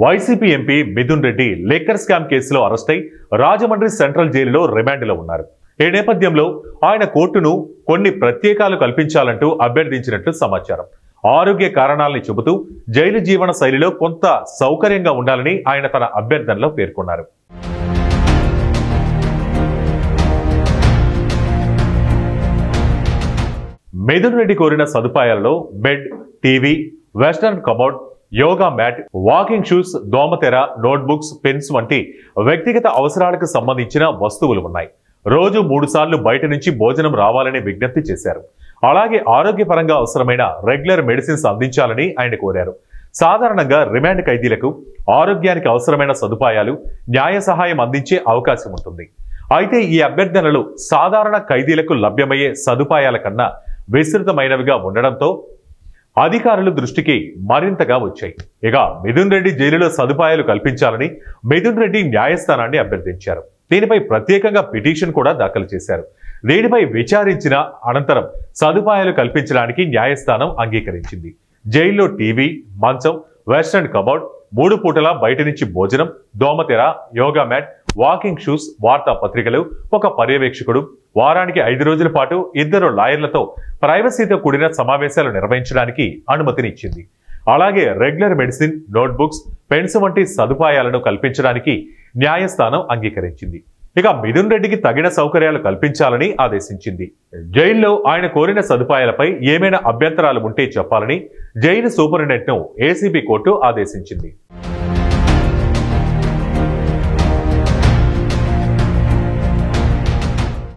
YCP MP Mithun Reddy liquor scam కేసులో arrest అయి Rajahmundry central జైలులో రిమాండ్లో ఉన్నారు. ఈ నేపథ్యంలో ఆయన కోర్టును కొన్ని ప్రత్యేకాలు కల్పించాలంటూ అభ్యర్థించినట్లు సమాచారం. ఆరోగ్య కారణాలను చెబుతూ జైలు జీవన శైలిలో కొంత సౌకర్యంగా ఉండాలని ఆయన తన అభ్యర్థనలో పేర్కొన్నారు. మిథున్ రెడ్డి కోరిన సదుపాయాలలో bed, TV, western commode, yoga mat, walking shoes, దోమతెర, నోట్బుక్స్, పెన్స్ వంటి వ్యక్తిగత అవసరాలకు సంబంధించిన వస్తువులు ఉన్నాయి. రోజు 3 సార్లు బయట నుంచి భోజనం రావాలని విజ్ఞప్తి చేశారు. అలాగే ఆరోగ్యపరంగా అవసరమైన రెగ్యులర్ మెడిసిన్స్ అందించాలని ఆయన కోరారు. సాధారణంగా రిమాండ్ ఖైదీలకు ఆరోగ్యానికి అవసరమైన సదుపాయాలు, న్యాయ సహాయం అందించే అవకాశం ఉంటుంది. అయితే ఈ అభ్యర్థనలు సాధారణ ఖైదీలకు లభ్యమయ్యే సదుపాయాల కన్నా విస్తృతమైనవిగా ఉండడంతో అధికారుల దృష్టికి మరింతగా వచ్చాయి. ఇక మిథున్ రెడ్డి జైలులో సదుపాయాలు కల్పించాలని మిథున్ రెడ్డి న్యాయస్థానాన్ని అభ్యర్థించారు. దీనిపై ప్రత్యేకంగా పిటిషన్ కూడా దాఖలు చేశారు. దీనిపై విచారించిన అనంతరం సదుపాయాలు కల్పించడానికి న్యాయస్థానం అంగీకరించింది. జైల్లో టీవీ, మంచం, వెస్టర్న్ కబోర్డ్, 3 పూటలా బయట నుంచి భోజనం, దోమతెర, యోగా మ్యాట్, వాకింగ్ షూస్, వార్తాపత్రికలు, ఒక పర్యవేక్షకుడు, వారానికి 5 రోజుల పాటు 2 లాయర్లతో ప్రైవసీతో కూడిన సమావేశాలు నిర్వహించడానికి అనుమతినిచ్చింది. అలాగే రెగ్యులర్ మెడిసిన్, నోట్బుక్స్, పెన్స్ వంటి సదుపాయాలను కల్పించడానికి న్యాయస్థానం అంగీకరించింది. ఇక మిథున్ రెడ్డికి తగిన సౌకర్యాలు కల్పించాలని ఆదేశించింది. జైల్లో ఆయన కోరిన సదుపాయాలపై ఏమైనా అభ్యంతరాలు ఉంటే చెప్పాలని జైలు సూపరింటెండెంట్ను ఏసీబీ కోర్టు ఆదేశించింది.